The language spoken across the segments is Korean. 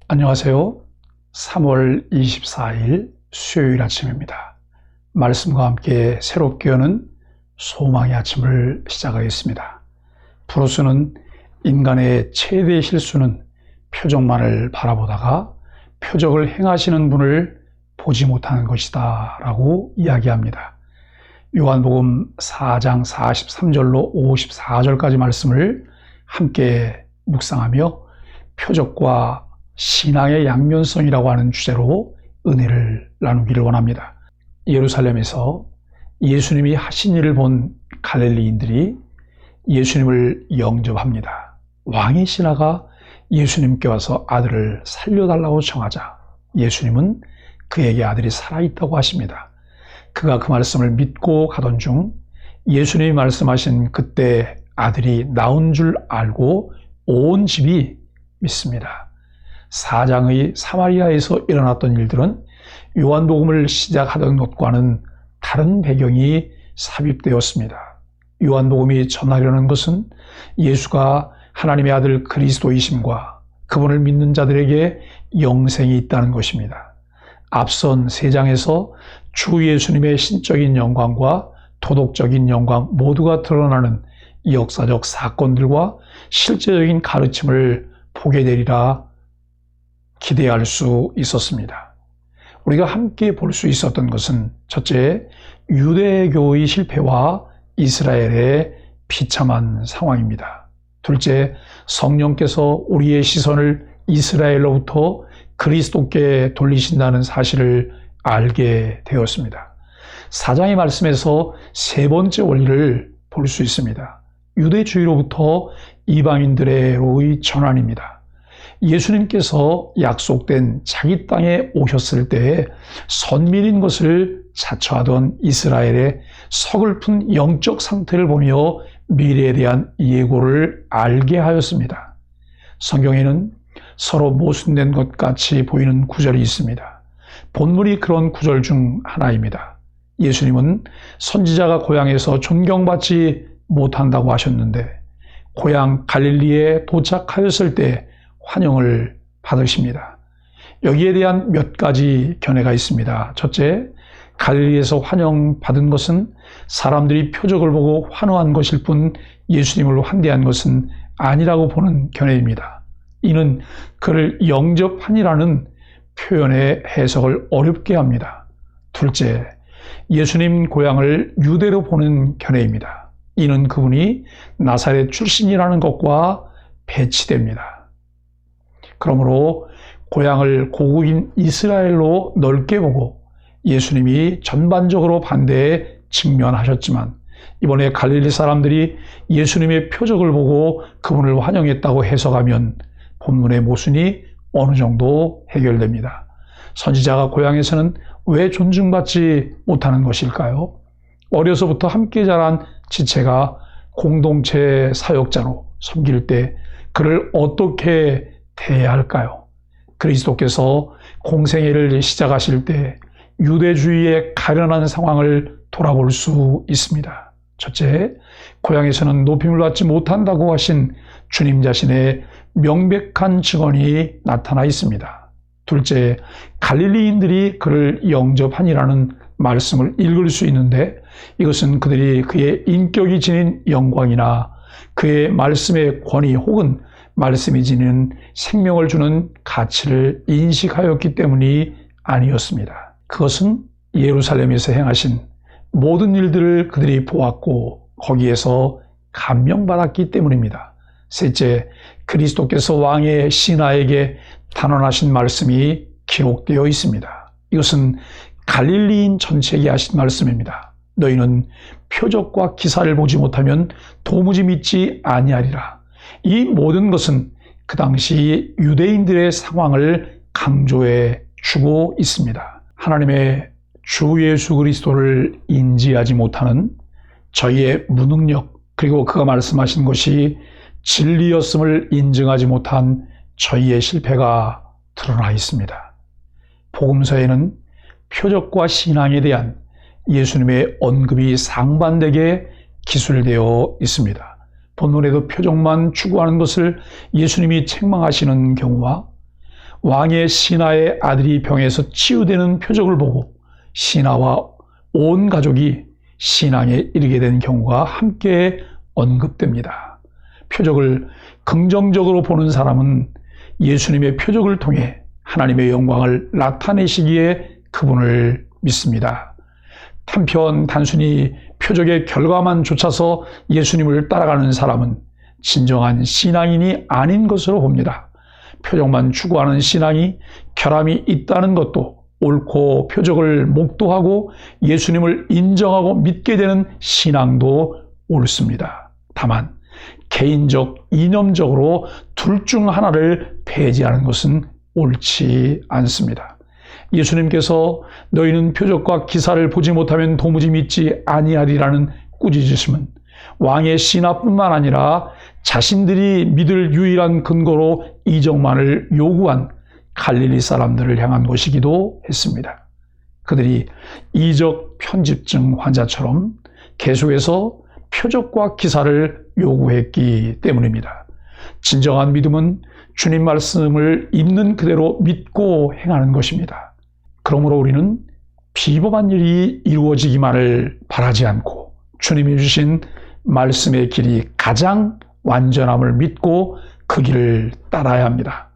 안녕하세요. 3월 24일 수요일 아침입니다. 말씀과 함께 새롭게 여는 소망의 아침을 시작하겠습니다. 프로스는 인간의 최대 실수는 표적만을 바라보다가 표적을 행하시는 분을 보지 못하는 것이다 라고 이야기합니다. 요한복음 4장 43절로 54절까지 말씀을 함께 묵상하며 표적과 신앙의 양면성이라고 하는 주제로 은혜를 나누기를 원합니다. 예루살렘에서 예수님이 하신 일을 본 갈릴리인들이 예수님을 영접합니다. 왕의 신하가 예수님께 와서 아들을 살려달라고 청하자 예수님은 그에게 아들이 살아있다고 하십니다. 그가 그 말씀을 믿고 가던 중 예수님이 말씀하신 그때 아들이 나온 줄 알고 온 집이 믿습니다. 4장의 사마리아에서 일어났던 일들은 요한복음을 시작하던 것과는 다른 배경이 삽입되었습니다. 요한복음이 전하려는 것은 예수가 하나님의 아들 그리스도이심과 그분을 믿는 자들에게 영생이 있다는 것입니다. 앞선 3장에서 주 예수님의 신적인 영광과 도덕적인 영광 모두가 드러나는 역사적 사건들과 실제적인 가르침을 보게 되리라 기대할 수 있었습니다. 우리가 함께 볼 수 있었던 것은 첫째, 유대교의 실패와 이스라엘의 비참한 상황입니다. 둘째, 성령께서 우리의 시선을 이스라엘로부터 그리스도께 돌리신다는 사실을 알게 되었습니다. 4장의 말씀에서 세 번째 원리를 볼 수 있습니다. 유대주의로부터 이방인들의 전환입니다. 예수님께서 약속된 자기 땅에 오셨을 때 선밀인 것을 자처하던 이스라엘의 서글픈 영적 상태를 보며 미래에 대한 예고를 알게 하였습니다. 성경에는 서로 모순된 것 같이 보이는 구절이 있습니다. 본문이 그런 구절 중 하나입니다. 예수님은 선지자가 고향에서 존경받지 못한다고 하셨는데 고향 갈릴리에 도착하였을 때 환영을 받으십니다. 여기에 대한 몇 가지 견해가 있습니다. 첫째, 갈릴리에서 환영받은 것은 사람들이 표적을 보고 환호한 것일 뿐 예수님을 환대한 것은 아니라고 보는 견해입니다. 이는 그를 영접하니라는 표현의 해석을 어렵게 합니다. 둘째, 예수님 고향을 유대로 보는 견해입니다. 이는 그분이 나사렛 출신이라는 것과 배치됩니다. 그러므로 고향을 고국인 이스라엘로 넓게 보고 예수님이 전반적으로 반대에 직면하셨지만 이번에 갈릴리 사람들이 예수님의 표적을 보고 그분을 환영했다고 해석하면 본문의 모순이 어느 정도 해결됩니다. 선지자가 고향에서는 왜 존중받지 못하는 것일까요? 어려서부터 함께 자란 지체가 공동체 사역자로 섬길 때 그를 어떻게 대해야 할까요? 그리스도께서 공생애를 시작하실 때 유대주의의 가련한 상황을 돌아볼 수 있습니다. 첫째, 고향에서는 높임을 받지 못한다고 하신 주님 자신의 명백한 증언이 나타나 있습니다. 둘째, 갈릴리인들이 그를 영접하니라는 말씀을 읽을 수 있는데 이것은 그들이 그의 인격이 지닌 영광이나 그의 말씀의 권위 혹은 말씀이 지닌 생명을 주는 가치를 인식하였기 때문이 아니었습니다. 그것은 예루살렘에서 행하신 모든 일들을 그들이 보았고 거기에서 감명받았기 때문입니다. 셋째, 그리스도께서 왕의 신하에게 단언하신 말씀이 기록되어 있습니다. 이것은 갈릴리인 전체에게 하신 말씀입니다. 너희는 표적과 기사를 보지 못하면 도무지 믿지 아니하리라. 이 모든 것은 그 당시 유대인들의 상황을 강조해 주고 있습니다. 하나님의 주 예수 그리스도를 인지하지 못하는 저희의 무능력, 그리고 그가 말씀하신 것이 진리였음을 인증하지 못한 저희의 실패가 드러나 있습니다. 복음서에는 표적과 신앙에 대한 예수님의 언급이 상반되게 기술되어 있습니다. 본문에도 표적만 추구하는 것을 예수님이 책망하시는 경우와 왕의 신하의 아들이 병에서 치유되는 표적을 보고 신하와 온 가족이 신앙에 이르게 된 경우가 함께 언급됩니다. 표적을 긍정적으로 보는 사람은 예수님의 표적을 통해 하나님의 영광을 나타내시기에 그분을 믿습니다. 한편 단순히 표적의 결과만 좇아서 예수님을 따라가는 사람은 진정한 신앙인이 아닌 것으로 봅니다. 표적만 추구하는 신앙이 결함이 있다는 것도 옳고 표적을 목도하고 예수님을 인정하고 믿게 되는 신앙도 옳습니다. 다만 개인적, 이념적으로 둘 중 하나를 배제하는 것은 옳지 않습니다. 예수님께서 너희는 표적과 기사를 보지 못하면 도무지 믿지 아니하리라는 꾸짖으심은 왕의 신하뿐만 아니라 자신들이 믿을 유일한 근거로 이적만을 요구한 갈릴리 사람들을 향한 것이기도 했습니다. 그들이 이적 편집증 환자처럼 계속해서 표적과 기사를 요구했기 때문입니다. 진정한 믿음은 주님 말씀을 있는 그대로 믿고 행하는 것입니다. 그러므로 우리는 비범한 일이 이루어지기만을 바라지 않고 주님이 주신 말씀의 길이 가장 완전함을 믿고 그 길을 따라야 합니다.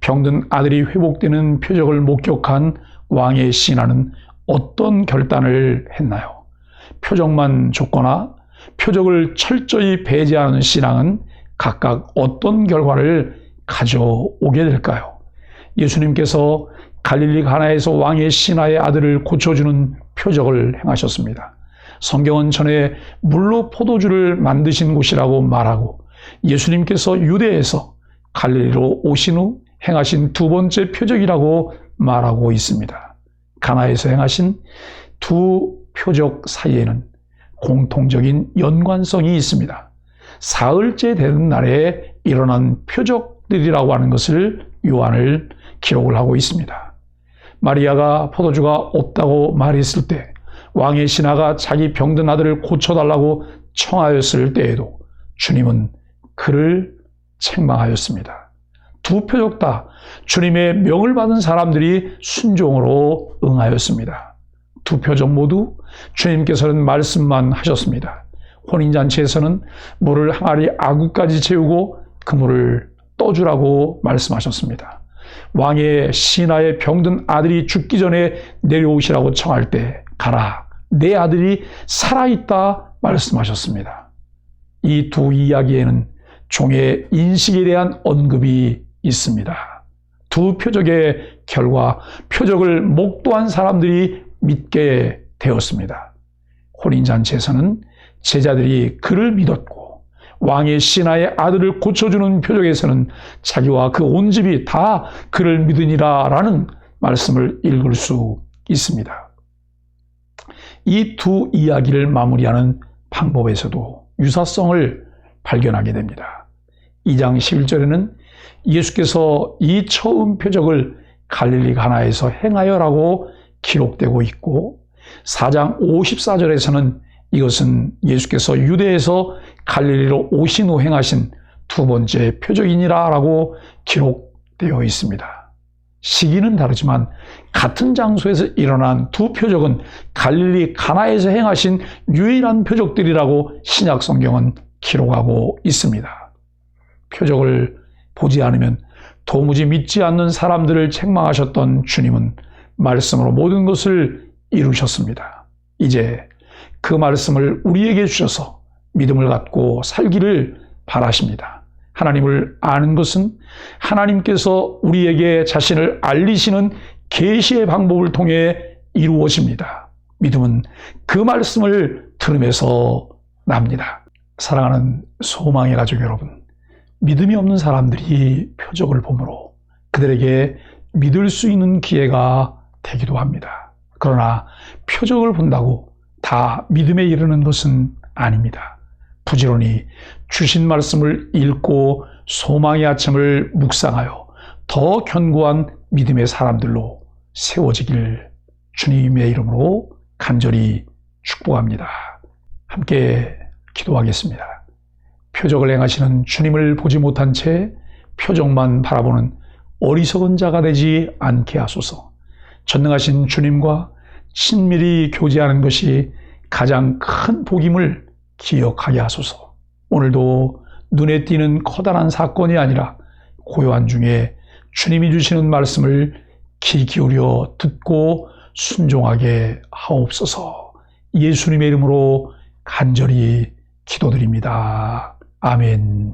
병든 아들이 회복되는 표적을 목격한 왕의 신하는 어떤 결단을 했나요? 표적만 줬거나 표적을 철저히 배제하는 신앙은 각각 어떤 결과를 가져오게 될까요? 예수님께서 갈릴리 가나에서 왕의 신하의 아들을 고쳐주는 표적을 행하셨습니다. 성경은 전에 물로 포도주를 만드신 곳이라고 말하고 예수님께서 유대에서 갈릴리로 오신 후 행하신 두 번째 표적이라고 말하고 있습니다. 가나에서 행하신 두 표적 사이에는 공통적인 연관성이 있습니다. 사흘째 되는 날에 일어난 표적들이라고 하는 것을 요한을 기록을 하고 있습니다. 마리아가 포도주가 없다고 말했을 때 왕의 신하가 자기 병든 아들을 고쳐달라고 청하였을 때에도 주님은 그를 책망하였습니다. 두 표적 다 주님의 명을 받은 사람들이 순종으로 응하였습니다. 두 표적 모두 주님께서는 말씀만 하셨습니다. 혼인잔치에서는 물을 항아리 아구까지 채우고 그 물을 떠주라고 말씀하셨습니다. 왕의 신하의 병든 아들이 죽기 전에 내려오시라고 청할 때 가라, 내 아들이 살아있다 말씀하셨습니다. 이 두 이야기에는 종의 인식에 대한 언급이 있습니다. 두 표적의 결과, 표적을 목도한 사람들이 믿게 되었습니다. 혼인잔치에서는 제자들이 그를 믿었고 왕의 신하의 아들을 고쳐주는 표적에서는 자기와 그 온 집이 다 그를 믿으니라 라는 말씀을 읽을 수 있습니다. 이 두 이야기를 마무리하는 방법에서도 유사성을 발견하게 됩니다. 2장 11절에는 예수께서 이 처음 표적을 갈릴리 가나에서 행하여라고 기록되고 있고 4장 54절에서는 이것은 예수께서 유대에서 갈릴리로 오신 후 행하신 두 번째 표적이니라 라고 기록되어 있습니다. 시기는 다르지만 같은 장소에서 일어난 두 표적은 갈릴리 가나에서 행하신 유일한 표적들이라고 신약 성경은 기록하고 있습니다. 표적을 보지 않으면 도무지 믿지 않는 사람들을 책망하셨던 주님은 말씀으로 모든 것을 이루셨습니다. 이제 그 말씀을 우리에게 주셔서 믿음을 갖고 살기를 바라십니다. 하나님을 아는 것은 하나님께서 우리에게 자신을 알리시는 계시의 방법을 통해 이루어집니다. 믿음은 그 말씀을 들음에서 납니다. 사랑하는 소망의 가족 여러분, 믿음이 없는 사람들이 표적을 보므로 그들에게 믿을 수 있는 기회가 되기도 합니다. 그러나 표적을 본다고 다 믿음에 이르는 것은 아닙니다. 부지런히 주신 말씀을 읽고 소망의 아침을 묵상하여 더 견고한 믿음의 사람들로 세워지길 주님의 이름으로 간절히 축복합니다. 함께 기도하겠습니다. 표적을 행하시는 주님을 보지 못한 채 표적만 바라보는 어리석은 자가 되지 않게 하소서. 전능하신 주님과 친밀히 교제하는 것이 가장 큰 복임을 기억하게 하소서. 오늘도 눈에 띄는 커다란 사건이 아니라 고요한 중에 주님이 주시는 말씀을 귀 기울여 듣고 순종하게 하옵소서. 예수님의 이름으로 간절히 기도드립니다. 아멘.